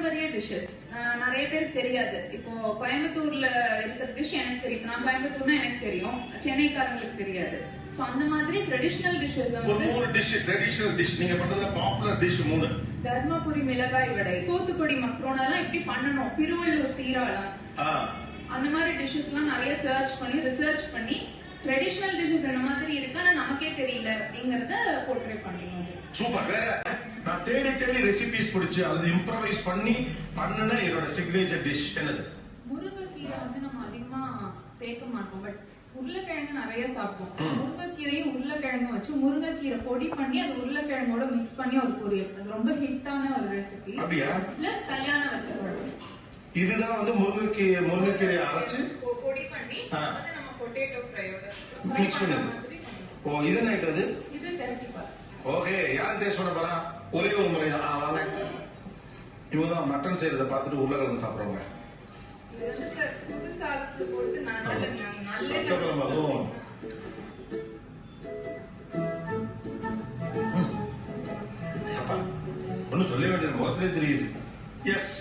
பாரம்பரிய டிஷஸ் நிறைய பேருக்கு தெரியாது. இப்போ கோயம்புத்தூர்ல இருக்கிற டிஷ் எனக்கு தெரியும். நான் கோயம்புத்தூர்னா எனக்கு தெரியும், சென்னைக்காரங்களுக்கு தெரியாது. சோ அந்த மாதிரி ட்ரெடிஷனல் டிஷஸ் வந்து மூணு டிஷ் ட்ரெடிஷனல் டிஷ் நீங்க பண்றதுல பாப்புலர் டிஷ் மூணு. தர்மபுரி மிளகாய் வடை, தூத்துக்குடி மக்ரோனெல்லாம் எப்படி பண்ணணும், திருவள்ளூர் சீராளம், அந்த மாதிரி டிஷஸ் எல்லாம் நிறைய சர்ச் பண்ணி ரிசர்ச் பண்ணி ட்ரெடிஷனல் டிஷஸ் இந்த மாதிரி இருக்கு ஆனா நமக்கே தெரியல அப்படிங்கறத போர்ட்ரே பண்ணணும். சூப்பர். வேற நான் தேடி தேடி ரெசிபிஸ் பிடிச்சு அது இம்ப்ரவைஸ் பண்ணி பண்ணன என்னோட சிக்னேச்சர் டிஷ் என்னது? முருங்கைக்கீரை வந்து நம்ம அதிகமா சேர்க்க மாட்டோம், பட் உருளைக்கிழங்கு நிறைய சாப்பிடுவோம். முருங்கைக்கீரையும் உருளைக்கிழங்கு வச்சு முருங்கைக்கீரை பொடி பண்ணி அது உருளைக்கிழங்கோட மிக்ஸ் பண்ணி ஒரு பொரியல், அது ரொம்ப ஹிட்டான ஒரு ரெசிபி. அப்படியா? பிளஸ் கல்யாண வத்தல். இதுதான் வந்து முருங்கைக்கீரை அரைச்சு பொடி பண்ணி அதை நம்ம பொட்டேட்டோ ஃப்ரையோட மிக்ஸ் பண்ணி. ஓ இது என்ன இது? இது கரட்டிப்பால். ஓகே, யார் டேஸ்ட் பண்ண போறா? ஒரே ஒரு முறை தான் வாங்க. இவங்க தான் மட்டன் செய்யறத பார்த்துட்டு உருளைக்கிழங்கு சாப்பிடுறவங்க. இது வந்து சுடு சாதத்துக்கு போட்டு நல்ல ஒன்னும் சொல்ல வேண்டிய முகத்திலே தெரியுது. எஸ்.